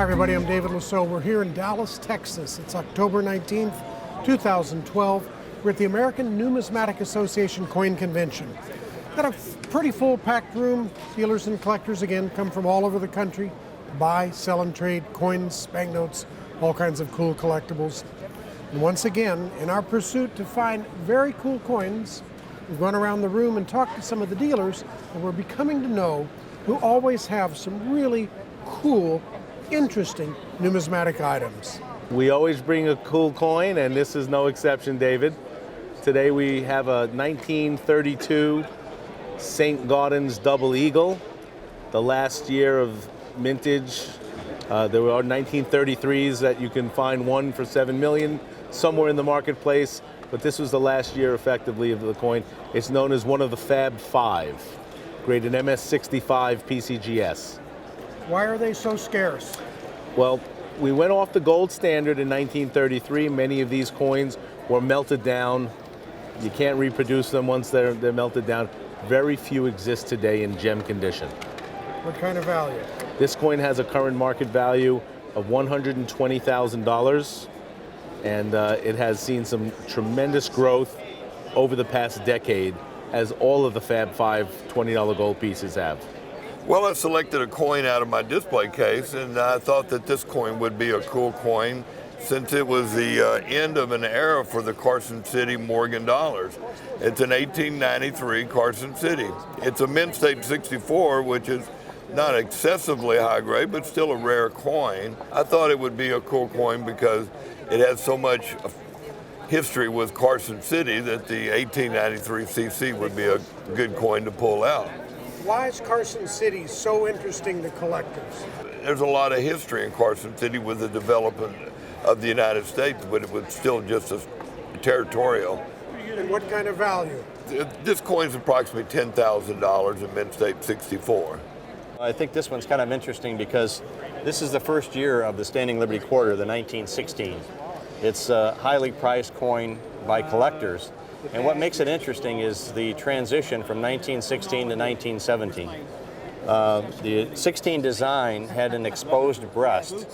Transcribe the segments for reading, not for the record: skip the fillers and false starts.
Hi everybody, I'm David Lisot. We're here in Dallas, Texas. It's October 19th, 2012. We're at the American Numismatic Association Coin Convention. Got a pretty full packed room. Dealers and collectors, again, come from all over the country to buy, sell, and trade coins, banknotes, all kinds of cool collectibles. And once again, in our pursuit to find very cool coins, we've gone around the room and talked to some of the dealers, and we're becoming to know who always have some really cool, interesting numismatic items. We always bring a cool coin, and this is no exception, David. Today we have a 1932 St. Gaudens Double Eagle, the last year of mintage. There are 1933s that you can find one for $7 million somewhere in the marketplace, but this was the last year effectively of the coin. It's known as one of the Fab Five, graded MS65 PCGS. Why are they so scarce? Well, we went off the gold standard in 1933. Many of these coins were melted down. You can't reproduce them once they're melted down. Very few exist today in gem condition. What kind of value? This coin has a current market value of $120,000, and it has seen some tremendous growth over the past decade, as all of the Fab Five $20 gold pieces have. Well, I selected a coin out of my display case, and I thought that this coin would be a cool coin since it was the end of an era for the Carson City Morgan dollars. It's an 1893 Carson City. It's a mint state 64, which is not excessively high grade, but still a rare coin. I thought it would be a cool coin because it has so much history with Carson City that the 1893 CC would be a good coin to pull out. Why is Carson City so interesting to collectors? There's a lot of history in Carson City with the development of the United States, but it was still just as territorial. And what kind of value? This coin's approximately $10,000 in mint state 64. I think this one's kind of interesting because this is the first year of the Standing Liberty Quarter, the 1916. It's a highly priced coin by collectors. And what makes it interesting is the transition from 1916 to 1917. The 16 design had an exposed breast,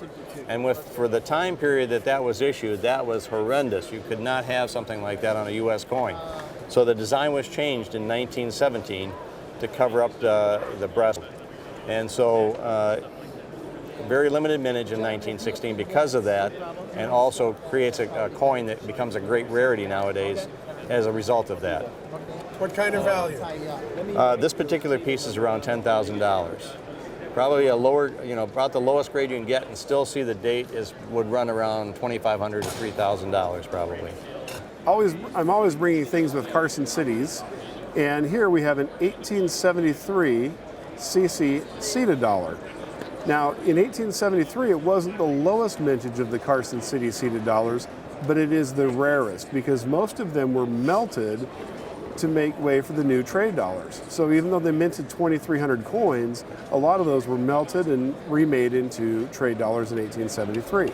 and for the time period that was issued, that was horrendous. You could not have something like that on a U.S. coin. So the design was changed in 1917 to cover up the breast. And so very limited mintage in 1916 because of that, and also creates a coin that becomes a great rarity nowadays as a result of that. What kind of value? This particular piece is around $10,000. Probably a lower, about the lowest grade you can get and still see the date would run around $2,500 to $3,000 probably. I'm always bringing things with Carson Cities, and here we have an 1873 CC seated dollar. Now, in 1873, it wasn't the lowest mintage of the Carson City seated dollars, but it is the rarest because most of them were melted to make way for the new trade dollars. So even though they minted 2,300 coins, a lot of those were melted and remade into trade dollars in 1873.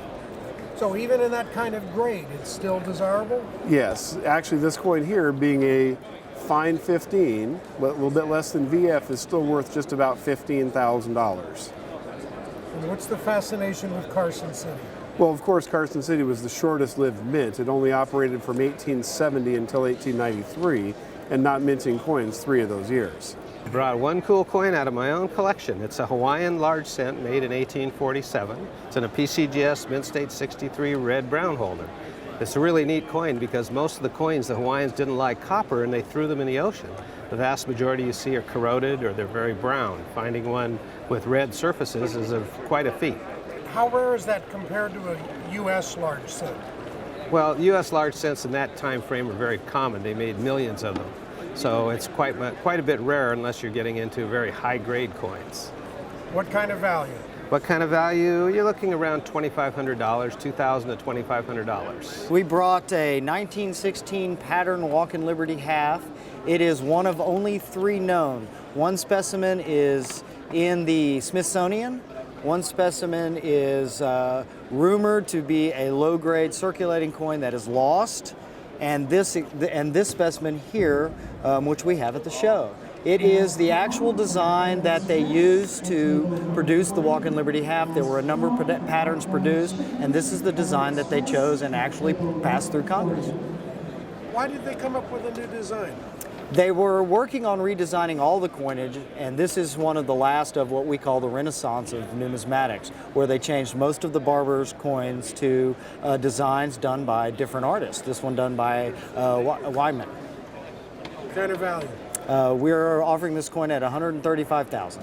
So even in that kind of grade, it's still desirable? Yes, actually this coin here being a fine 15, but a little bit less than VF, is still worth just about $15,000. And what's the fascination with Carson City? Well, of course, Carson City was the shortest lived mint. It only operated from 1870 until 1893, and not minting coins 3 of those years. I brought one cool coin out of my own collection. It's a Hawaiian large cent made in 1847. It's in a PCGS mint state 63 red-brown holder. It's a really neat coin because most of the coins, the Hawaiians didn't like copper and they threw them in the ocean. The vast majority you see are corroded or they're very brown. Finding one with red surfaces is quite a feat. How rare is that compared to a U.S. large cent? Well, U.S. large cents in that time frame were very common. They made millions of them. So it's quite a bit rare unless you're getting into very high-grade coins. What kind of value? What kind of value? You're looking around $2,500, $2,000 to $2,500. We brought a 1916 pattern Walk-in Liberty half. It is one of only 3 known. One specimen is in the Smithsonian. One specimen is rumored to be a low-grade circulating coin that is lost, and this specimen here, which we have at the show. It is the actual design that they used to produce the Walk in Liberty half. There were a number of patterns produced, and this is the design that they chose and actually passed through Congress. Why did they come up with a new design? They were working on redesigning all the coinage, and this is one of the last of what we call the Renaissance of numismatics, where they changed most of the barber's coins to designs done by different artists. This one done by Wyman. What kind of value? We're offering this coin at $135,000.